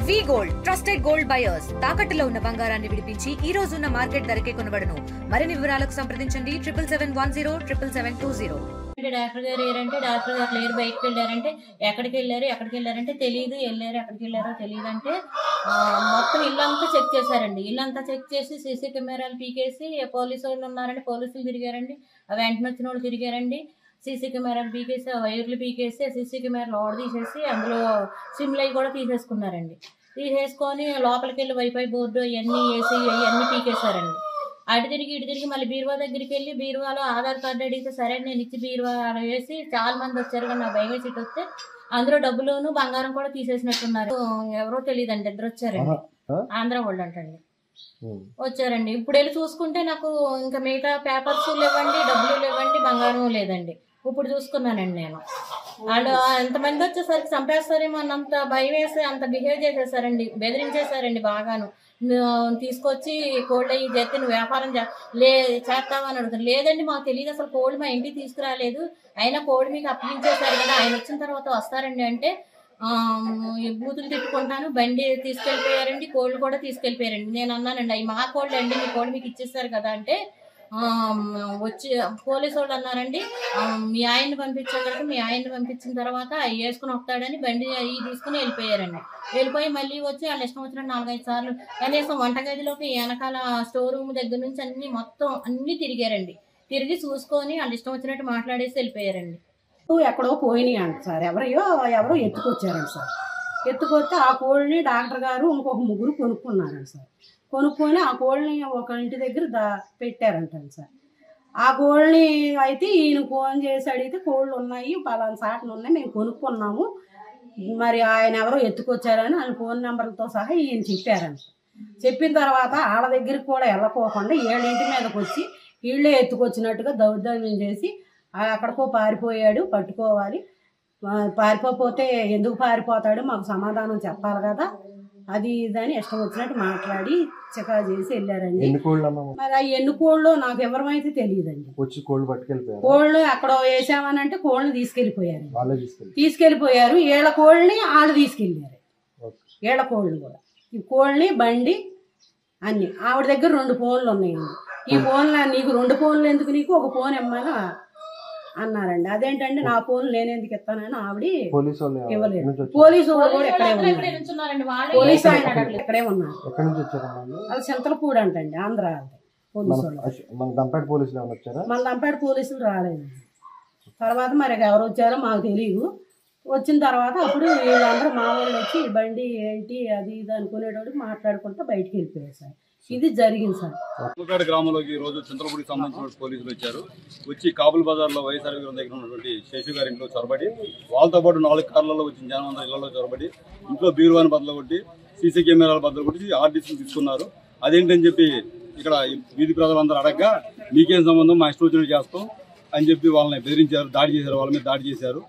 వి gold trusted gold buyers తాకట్టులో ఉన్న బంగారాన్ని విడిపించి ఈ రోజు ఉన్న మార్కెట్ ధరకే కొనబడును. మరిన్ని వివరాలకు సంప్రదించండి 7710772020. డాక్టర్ గారు ఏరంటే డాక్టర్ గారు లేరు, బయటకు వెళ్ళారంటే ఎక్కడికి వెళ్ళారంటే తెలియదు, వెళ్ళారు ఎక్కడికి వెళ్ళారో తెలియదు అంటే మొత్తం ఇల్లంతా చెక్ చేశారండి. ఇల్లంతా చెక్ చేసి సీసీ కెమెరాలు పీకేసి పోలీసు వాళ్ళు ఉన్నారండి, పోలీసులు తిరిగారండి, వెంటనే వచ్చిన వాళ్ళు తిరిగారండి. సీసీ కెమెరాలు పీకేసి వైర్లు పీకేసి సీసీ కెమెరాలు ఓడ తీసేసి అందులో సిమ్లు అవి కూడా తీసేసుకున్నారండి. తీసేసుకొని లోపలికి వెళ్ళి వైఫై బోర్డు అవన్నీ వేసి అవన్నీ పీకేశారండి. ఇటు తిరిగి మళ్ళీ బీరువా దగ్గరికి వెళ్ళి బీరువాలో ఆధార్ కార్డు అడిగితే సరే నేను ఇచ్చి బీరువా వేసి చాలా మంది వచ్చారు కానీ నా భయం వేసి ఇటు వస్తే అందులో డబ్బులును బంగారం కూడా తీసేసినట్టున్నారు. ఎవరో తెలియదండి, ఇద్దరు వచ్చారండి, ఆంధ్ర వాళ్ళు అంటండి వచ్చారండి. ఇప్పుడు వెళ్ళి చూసుకుంటే నాకు ఇంకా మిగతా పేపర్స్ లేవండి, డబ్బులు లేవండి, బంగారం లేదండి. ఇప్పుడు చూసుకున్నానండి నేను. వాళ్ళు ఎంతమంది వచ్చేసరికి చంపేస్తారేమో అన్నంత భయం వేసి అంత బిహేవ్ చేసేసారండి, బెదిరించేశారండి బాగాను. తీసుకొచ్చి కోళ్ళు అయ్యి చేస్తే నువ్వు వ్యాపారం చేస్తావా అని అడుగుతాను. లేదండి మాకు తెలియదు, అసలు కోళ్ళు మా ఇంటికి తీసుకురాలేదు, అయినా కోళ్ళు మీకు అప్పగించేశారు కదా, ఆయన వచ్చిన తర్వాత వస్తారండి అంటే బూతులు తిట్టుకుంటాను. బండి తీసుకెళ్ళిపోయారండి, కోళ్ళు కూడా తీసుకెళ్ళిపోయారండి. నేను అన్నానండి అవి మా కోళ్ళు అండి, మీ కోళ్ళు మీకు ఇచ్చేస్తారు కదా అంటే వచ్చి పోలీసు వాళ్ళు అన్నారండి మీ ఆయన్ని పంపించగలరు, మీ ఆయన్ని పంపించిన తర్వాత అవి వేసుకుని వస్తాడని బండి అవి తీసుకుని వెళ్ళిపోయారండి. వెళ్ళిపోయి మళ్ళీ వచ్చి వాళ్ళు ఇష్టం వచ్చిన 4-5 సార్లు కనీసం వంటగదిలోకి వెనకాల స్టోర్ రూమ్ దగ్గర నుంచి అన్ని మొత్తం అన్ని తిరిగారండి. తిరిగి చూసుకొని వాళ్ళు ఇష్టం వచ్చినట్టు మాట్లాడేసి వెళ్ళిపోయారండి. ఎక్కడో పోయినాయి అంట సార్, ఎవరో ఎత్తుకొచ్చారంట సార్. ఎత్తుకొస్తే ఆ కోళ్ళని డాక్టర్ గారు ఇంకొక ముగ్గురు కొనుక్కున్నారంట సార్. కొనుక్కొని ఆ కోళ్ళని ఒక ఇంటి దగ్గర పెట్టారంటాను సార్. ఆ కోళ్ళని అయితే ఈయన ఫోన్ చేసి అడిగితే కోళ్ళు ఉన్నాయి, పలానా సాటలు ఉన్నాయి, మేము కొనుక్కున్నాము, మరి ఆయన ఎవరో ఎత్తుకొచ్చారని ఆయన ఫోన్ నెంబర్లతో సహా ఈయన చెప్పారంట. చెప్పిన తర్వాత వాళ్ళ దగ్గరికి కూడా వెళ్ళకోకుండా 7 ఇంటి మీదకి వచ్చి వీళ్ళే ఎత్తుకొచ్చినట్టుగా దౌర్జన్యం చేసి అక్కడికో పారిపోయాడు, పట్టుకోవాలి, పారిపోతే ఎందుకు పారిపోతాడు మాకు సమాధానం చెప్పాలి కదా, అది ఇదని ఇష్టం వచ్చినట్టు మాట్లాడి చికా చేసి వెళ్ళారండి. మరి ఆ ఎన్ని కోళ్ళు నాకు ఎవరమైతే తెలియదండి. కోళ్ళు అక్కడ వేసామని అంటే కోళ్ళని తీసుకెళ్లిపోయారు. ఏళ్ళ కోళ్ళని వాళ్ళు తీసుకెళ్లారు, ఏళ్ళ కోళ్ళని కూడా, ఈ కోళ్ళని బండి అన్ని. ఆవిడ దగ్గర 2 ఫోన్లు ఉన్నాయండి. ఈ ఫోన్లు నీకు 2 ఫోన్లు ఎందుకు, నీకు ఒక ఫోన్ ఇమ్మని అన్నారండి. అదేంటండి నా ఫోన్ నేనెందుకు ఇస్తానని ఆవిడ ఇవ్వలేదు. పోలీసు వాళ్ళు కూడా ఇక్కడే ఉన్నారు, పోలీసు ఆయన ఇక్కడే ఉన్నారు. అది చింతలపూడి అంటండి, ఆంధ్ర పోలీసు వాళ్ళు. మన దంపేట పోలీసులు రాలేదు. తర్వాత మరి ఎవరు వచ్చారో మాకు తెలియదు. వచ్చిన తర్వాత అప్పుడు వీళ్ళందరూ మా వాళ్ళు వచ్చి బండి ఏంటి అది ఇది అనుకునేటోడికి మాట్లాడుకుంటూ బయటికి వెళ్ళిపోయారు సార్. ఇది జరిగింది సార్. ముక్కపేట గ్రామంలోకి ఈ రోజు చింతలపూడికి సంబంధించిన పోలీసులు వచ్చారు. వచ్చి కాబుల్ బజార్లో వైఎస్ఆర్ దగ్గర ఉన్నటువంటి శేషు గారి ఇంట్లో చొరబడి, వాళ్ళతో పాటు 4 కార్లలో వచ్చిన జనం అందరూ ఇళ్లలో చొరబడి ఇంట్లో బీరువాని బద్దలు కొట్టి సీసీ కెమెరాల బద్దలు కొట్టి ఆర్డీసీలు తీసుకున్నారు. అదేంటని చెప్పి ఇక్కడ వీధి ప్రజలందరూ అడగగా మీకేం సంబంధం, మా ఇష్టం వచ్చినట్టు చేస్తాం అని చెప్పి వాళ్ళని బెదిరించారు, దాడి చేశారు, వాళ్ళ మీద దాడి చేశారు.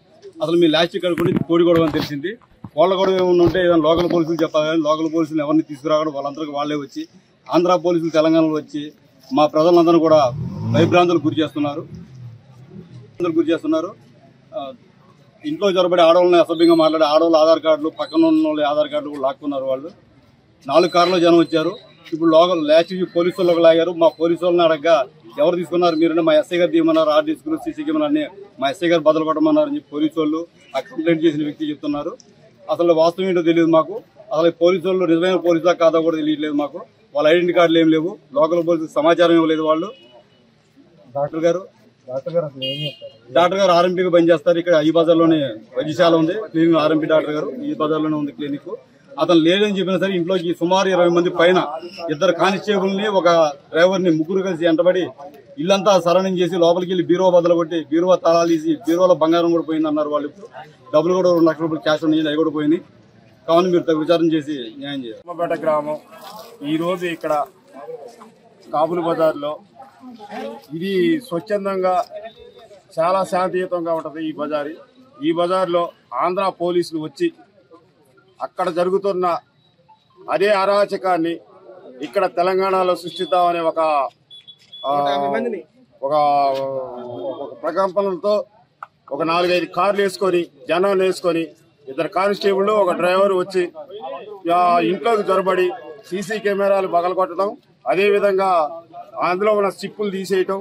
అసలు మీ లాస్ట్ కడుకొని కోడి గొడవ అని తెలిసింది. వాళ్ళ గొడవ ఏమన్నా ఉంటే ఏదైనా లోకల్ పోలీసులు చెప్పాలి కానీ లోకల్ పోలీసులు ఎవరిని తీసుకురావడం, వాళ్ళందరికీ వాళ్ళే వచ్చి ఆంధ్ర పోలీసులు తెలంగాణలో వచ్చి మా ప్రజలందరూ కూడా భయభ్రాంతులకు గురి చేస్తున్నారు. ఇంట్లో చొరబడి ఆడవాళ్ళని అసభ్యంగా మాట్లాడి ఆడవాళ్ళ ఆధార్ కార్డులు, పక్కన ఉన్న వాళ్ళ ఆధార్ కార్డులు కూడా లాక్కున్నారు. వాళ్ళు 4 కార్లో జనం వచ్చారు. ఇప్పుడు లోకల్ లాస్ట్ పోలీసు వాళ్ళకి లాగారు. మా పోలీసు వాళ్ళని అడగగా ఎవరు తీసుకున్నారు మీరంటే మా ఎస్ఐ గారు తీయమన్నారు, ఆర్డీసీలు సీసీ కెమెరాన్ని మా ఎస్ఐ గారు బదులు కొట్టమన్నారు అని చెప్పి పోలీసు వాళ్ళు ఆ కంప్లైంట్ చేసిన వ్యక్తి చెప్తున్నారు. అసలు వాస్తవం ఏంటో తెలియదు మాకు. అసలు పోలీసు వాళ్ళు నిజమైన పోలీసులా కాదా కూడా తెలియట్లేదు మాకు. వాళ్ళ ఐడెంటిటీ కార్డులు ఏం లేవు, లోకల్ పోలీసు సమాచారం ఇవ్వలేదు వాళ్ళు. డాక్టర్ గారు ఆర్ఎంపీగా పనిచేస్తారు. ఇక్కడ ఈ బజార్లోనే వైద్యశాల ఉంది, క్లినిక్ ఆర్ఎంపీ డాక్టర్ గారు ఈ బజార్లోనే ఉంది క్లినిక్. అతను లేదని చెప్పినా సరే ఇంట్లోకి సుమారు 20 మంది పైన 2 కానిస్టేబుల్ని, ఒక డ్రైవర్ని, ముగ్గురు కలిసి వెంటబడి ఇల్లంతా సరౌండింగ్ చేసి లోపలికి వెళ్ళి బీరువా బద్దలు కొట్టి బీరువా తాళాలు తీసి బీరువాలో బంగారం కూడా పోయింది అన్నారు వాళ్ళు. ఇప్పుడు డబ్బులు కూడా 2 లక్షల రూపాయలు క్యాష్ ఉన్నాయి, అవి కూడా పోయినాయి. కావున మీరు తగు విచారణ చేసి న్యాయం చేయాలి. ముక్కపేట గ్రామం ఈరోజు ఇక్కడ కాబుల్ బజార్లో ఇది స్వచ్ఛందంగా చాలా శాంతియుతంగా ఉంటుంది ఈ బజార్లో ఆంధ్ర పోలీసులు వచ్చి అక్కడ జరుగుతున్న అదే అరాచకాన్ని ఇక్కడ తెలంగాణలో సృష్టిద్దామనే ఒక ప్రకంపనలతో ఒక 4-5 కార్లు వేసుకొని జనాలు వేసుకొని 2 కానిస్టేబుల్ ఒక డ్రైవర్ వచ్చి ఇంట్లోకి జొరబడి సీసీ కెమెరాలు పగలగొట్టడం, అదేవిధంగా అందులో ఉన్న స్టిప్పులు తీసేయటం,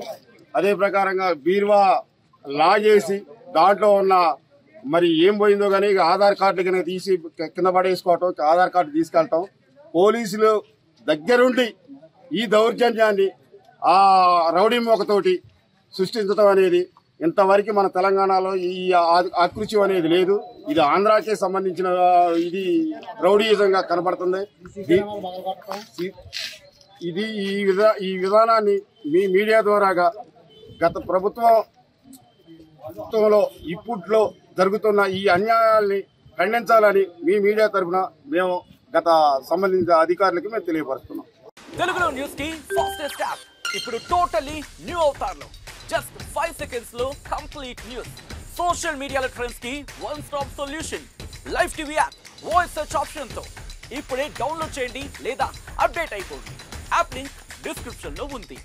అదే ప్రకారంగా బీరువా లాగేసి దాంట్లో ఉన్న మరి ఏం పోయిందో కానీ ఆధార్ కార్డు కనుక తీసి కింద పడేసుకోవటం, ఆధార్ కార్డు తీసుకెళ్ళటం, పోలీసులు దగ్గరుండి ఈ దౌర్జన్యాన్ని ఆ రౌడీ మోకతోటి సృష్టించడం అనేది ఇంతవరకు మన తెలంగాణలో ఈ ఆకృత్యం అనేది లేదు. ఇది ఆంధ్రాకే సంబంధించిన ఇది రౌడీయిజంగా కనబడుతుంది. ఇది ఈ విధానాన్ని మీ మీడియా ద్వారాగా గత ప్రభుత్వంలో ఇప్పట్లో జరుగుతున్న ఈ అన్యాయాల్ని ఖండించాలని మీ మీడియా తరఫున మేము గత సంబంధించిన అధికారులకి మేము తెలియపరుస్తున్నాం. తెలుగులో న్యూస్ కి ఫాస్టెస్ట్ యాప్ ఇప్పుడు టోటలీ న్యూ అవతార్లో జస్ట్ 5 seconds లో కంప్లీట్ న్యూస్. సోషల్ మీడియాలో ట్రెండ్స్ కి one stop solution. Live TV app voice search option తో ఇప్పుడే డౌన్లోడ్ చేయండి లేదా అప్డేట్ అయిపోండి. యాప్ లింక్ డిస్క్రిప్షన్ లో ఉంది.